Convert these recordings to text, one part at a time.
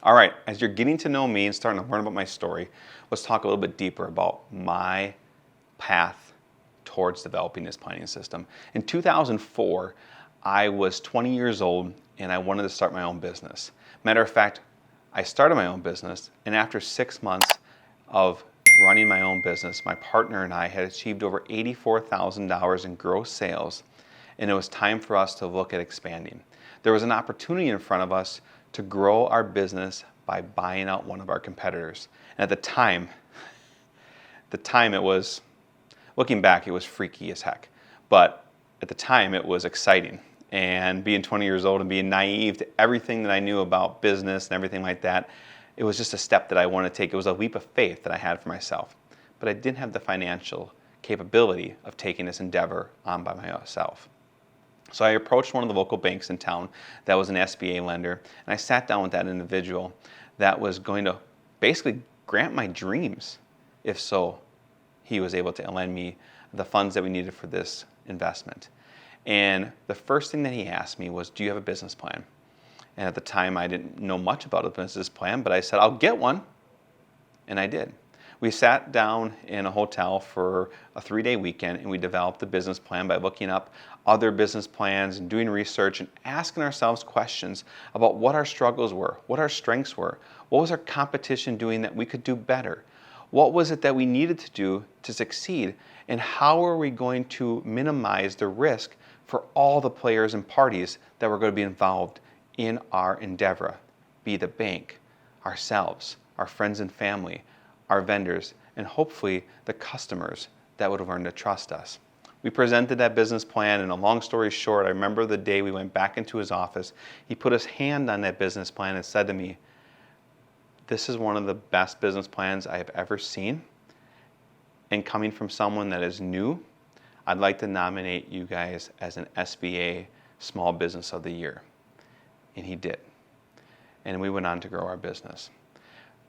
All right, as you're getting to know me and starting to learn about my story, let's talk a little bit deeper about my path towards developing this planning system. In 2004, I was 20 years old and I wanted to start my own business. Matter of fact, I started my own business, and after 6 months of running my own business, my partner and I had achieved over $84,000 in gross sales, and it was time for us to look at expanding. There was an opportunity in front of us to grow our business by buying out one of our competitors. And at the time it was, looking back, it was freaky as heck. But at the time it was exciting. And being 20 years old and being naive to everything that I knew about business and everything like that, it was just a step that I wanted to take. It was a leap of faith that I had for myself. But I didn't have the financial capability of taking this endeavor on by myself. So I approached one of the local banks in town that was an SBA lender, and I sat down with that individual that was going to basically grant my dreams if so he was able to lend me the funds that we needed for this investment. And the first thing that he asked me was, do you have a business plan? And at the time I didn't know much about a business plan, but I said, I'll get one. And I did. We sat down in a hotel for a 3-day weekend and we developed a business plan by looking up other business plans and doing research and asking ourselves questions about what our struggles were, what our strengths were, what was our competition doing that we could do better, what was it that we needed to do to succeed, and how are we going to minimize the risk for all the players and parties that were going to be involved in our endeavor, be the bank, ourselves, our friends and family, our vendors, and hopefully the customers that would have learned to trust us. We presented that business plan, and a long story short, I remember the day we went back into his office, he put his hand on that business plan and said to me, this is one of the best business plans I have ever seen, and coming from someone that is new, I'd like to nominate you guys as an SBA Small Business of the Year. And he did. And we went on to grow our business.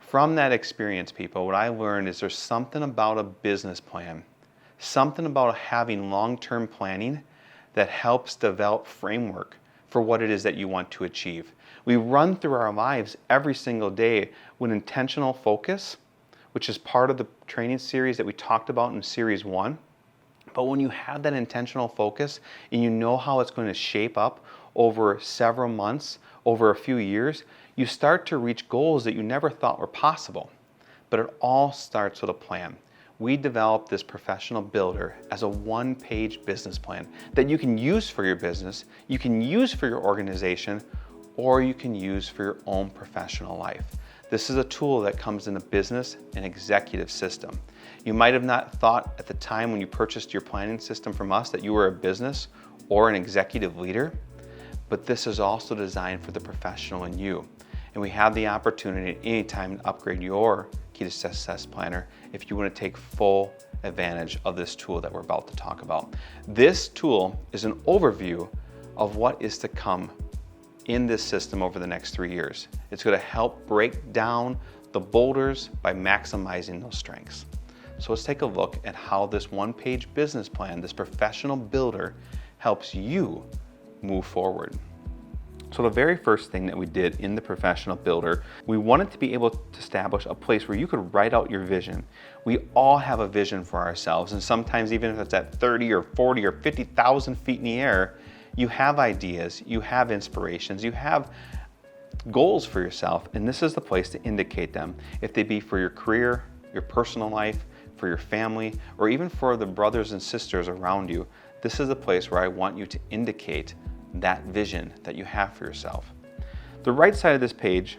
From that experience, people, what I learned is there's something about a business plan, something about having long-term planning that helps develop framework for what it is that you want to achieve. We run through our lives every single day with intentional focus, which is part of the training series that we talked about in series 1. But when you have that intentional focus and you know how it's going to shape up over several months, over a few years, you start to reach goals that you never thought were possible. But it all starts with a plan. We developed this professional builder as a one-page business plan that you can use for your business, you can use for your organization, or you can use for your own professional life. This is a tool that comes in a business and executive system. You might have not thought at the time when you purchased your planning system from us that you were a business or an executive leader, but this is also designed for the professional in you. And we have the opportunity at any time to upgrade your Key2Success planner if you want to take full advantage of this tool that we're about to talk about. This tool is an overview of what is to come in this system over the next 3 years. It's going to help break down the boulders by maximizing those strengths. So let's take a look at how this one-page business plan, this professional builder, helps you move forward. So the very first thing that we did in the professional builder, we wanted to be able to establish a place where you could write out your vision. We all have a vision for ourselves, and sometimes even if it's at 30 or 40 or 50,000 feet in the air, you have ideas, you have inspirations, you have goals for yourself, and this is the place to indicate them. If they be for your career, your personal life, for your family, or even for the brothers and sisters around you, this is the place where I want you to indicate that vision that you have for yourself. The right side of this page,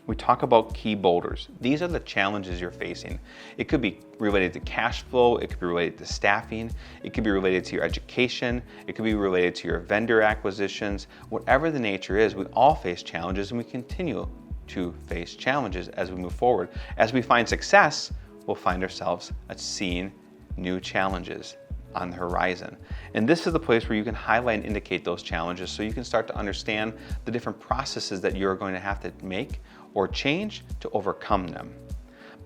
we talk about key boulders. These are the challenges you're facing. It could be related to cash flow, it could be related to staffing, it could be related to your education, it could be related to your vendor acquisitions. Whatever the nature is, we all face challenges, and we continue to face challenges as we move forward. As we find success, we'll find ourselves at seeing new challenges on the horizon. And this is the place where you can highlight and indicate those challenges so you can start to understand the different processes that you're going to have to make or change to overcome them.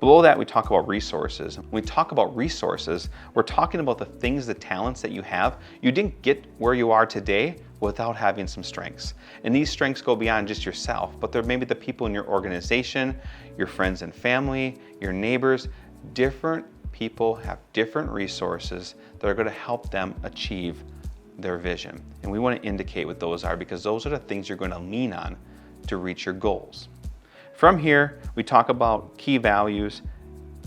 Below that, we talk about resources. When we talk about resources, we're talking about the things, the talents that you have. You didn't get where you are today without having some strengths. And these strengths go beyond just yourself, but they're maybe the people in your organization, your friends and family, your neighbors. Different people have different resources that are going to help them achieve their vision. And we want to indicate what those are, because those are the things you're going to lean on to reach your goals. From here, we talk about key values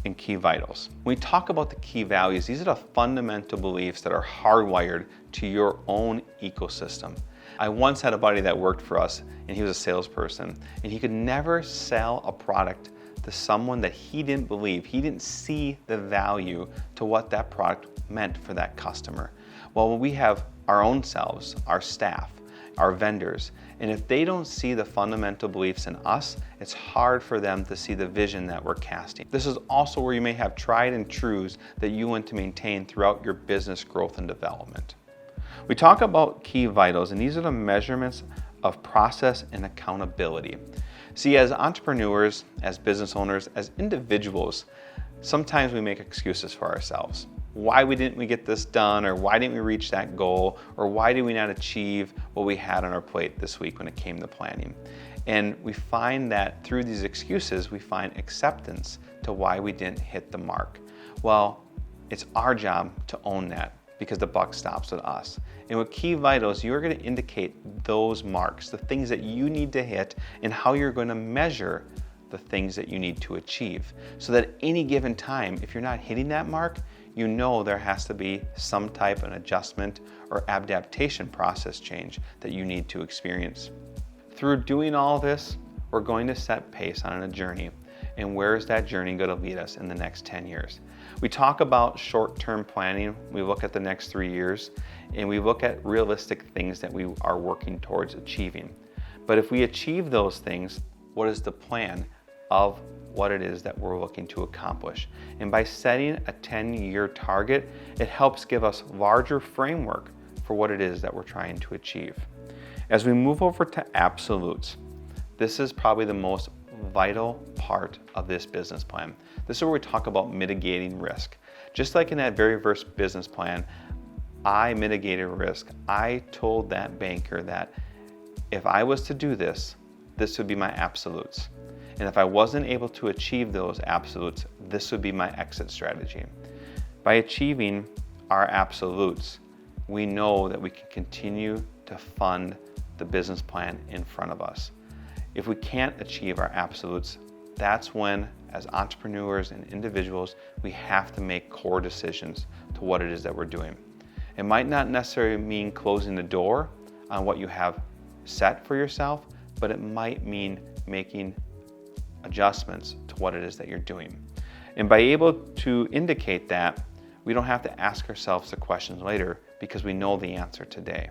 and key vitals. When we talk about the key values, these are the fundamental beliefs that are hardwired to your own ecosystem. I once had a buddy that worked for us, and he was a salesperson, and he could never sell a product to someone that he didn't believe. He didn't see the value to what that product meant for that customer. Well, when we have our own selves, our staff, our vendors, and if they don't see the fundamental beliefs in us, it's hard for them to see the vision that we're casting. This is also where you may have tried and truths that you want to maintain throughout your business growth and development. We talk about key vitals, and these are the measurements of process and accountability. See, as entrepreneurs, as business owners, as individuals, sometimes we make excuses for ourselves. Why didn't we get this done, or why didn't we reach that goal, or why did we not achieve what we had on our plate this week when it came to planning? And we find that through these excuses, we find acceptance to why we didn't hit the mark. Well, it's our job to own that, because the buck stops with us. And with key vitals, you're going to indicate those marks, the things that you need to hit, and how you're going to measure the things that you need to achieve. So that at any given time, if you're not hitting that mark, you know there has to be some type of adjustment or adaptation process change that you need to experience. Through doing all this, we're going to set pace on a journey. And where is that journey going to lead us in the next 10 years? We talk about short-term planning. We look at the next 3 years, and we look at realistic things that we are working towards achieving. But if we achieve those things, what is the plan of what it is that we're looking to accomplish? And by setting a 10-year target, it helps give us larger framework for what it is that we're trying to achieve. As we move over to absolutes, this is probably the most vital part of this business plan. This is where we talk about mitigating risk. Just like in that very first business plan, I mitigated risk. I told that banker that if I was to do this, this would be my absolutes. And if I wasn't able to achieve those absolutes, this would be my exit strategy. By achieving our absolutes, we know that we can continue to fund the business plan in front of us. If we can't achieve our absolutes, that's when, as entrepreneurs and individuals, we have to make core decisions to what it is that we're doing. It might not necessarily mean closing the door on what you have set for yourself, but it might mean making adjustments to what it is that you're doing. And by able to indicate that, we don't have to ask ourselves the questions later, because we know the answer today.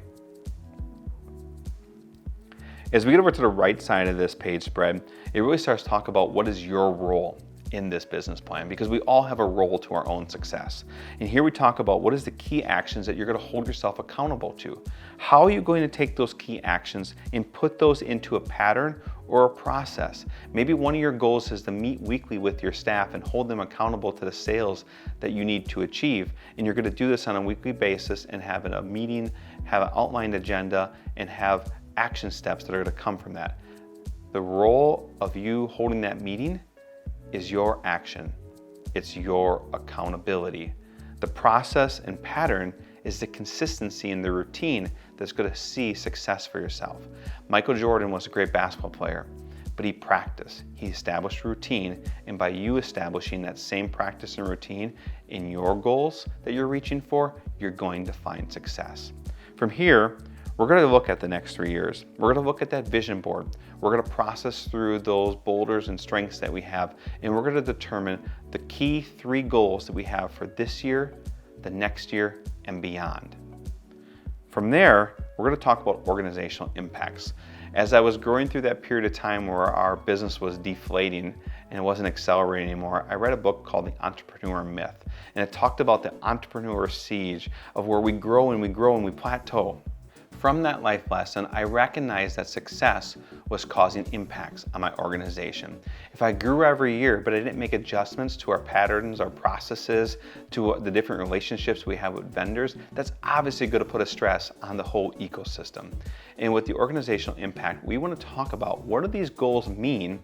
As we get over to the right side of this page spread, it really starts to talk about what is your role in this business plan, because we all have a role to our own success. And here we talk about what is the key actions that you're going to hold yourself accountable to. How are you going to take those key actions and put those into a pattern or a process? Maybe one of your goals is to meet weekly with your staff and hold them accountable to the sales that you need to achieve. And you're going to do this on a weekly basis and have a meeting, have an outlined agenda, and have action steps that are going to come from that. The role of you holding that meeting is your action. It's your accountability. The process and pattern is the consistency and the routine that's going to see success for yourself. Michael Jordan was a great basketball player, but he practiced. He established routine, and by you establishing that same practice and routine in your goals that you're reaching for, you're going to find success. From here, we're going to look at the next 3 years. We're going to look at that vision board. We're going to process through those boulders and strengths that we have, and we're going to determine the key 3 goals that we have for this year, the next year, and beyond. From there, we're going to talk about organizational impacts. As I was growing through that period of time where our business was deflating and it wasn't accelerating anymore, I read a book called The Entrepreneur Myth, and it talked about the entrepreneur siege of where we grow and we grow and we plateau. From that life lesson, I recognized that success was causing impacts on my organization. If I grew every year, but I didn't make adjustments to our patterns, our processes, to the different relationships we have with vendors, that's obviously going to put a stress on the whole ecosystem. And with the organizational impact, we want to talk about what do these goals mean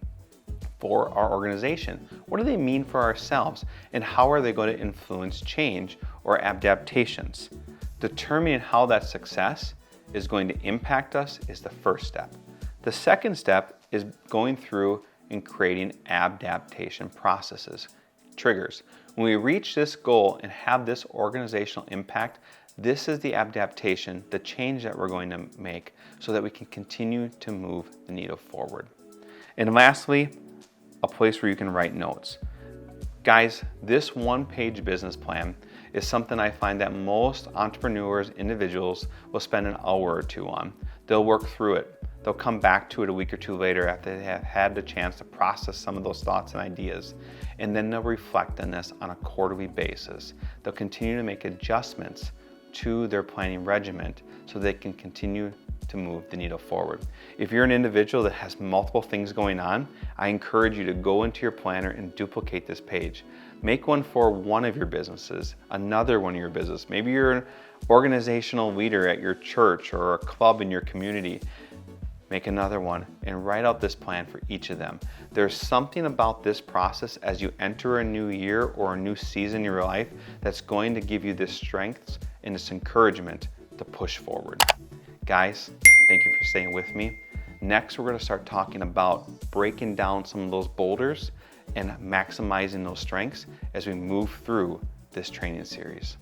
for our organization? What do they mean for ourselves? And how are they going to influence change or adaptations? Determining how that success is going to impact us is the first step. The second step is going through and creating adaptation processes, triggers. When we reach this goal and have this organizational impact, this is the adaptation, the change that we're going to make so that we can continue to move the needle forward. And lastly, a place where you can write notes. Guys, this one-page business plan is something I find that most entrepreneurs, individuals will spend an hour or two on. They'll work through it. They'll come back to it a week or two later after they have had the chance to process some of those thoughts and ideas. And then they'll reflect on this on a quarterly basis. They'll continue to make adjustments to their planning regimen so they can continue to move the needle forward. If you're an individual that has multiple things going on, I encourage you to go into your planner and duplicate this page. Make one for one of your businesses, another one of your business. Maybe you're an organizational leader at your church or a club in your community. Make another one and write out this plan for each of them. There's something about this process as you enter a new year or a new season in your life that's going to give you this strength and this encouragement to push forward. Guys, thank you for staying with me. Next, we're going to start talking about breaking down some of those boulders and maximizing those strengths as we move through this training series.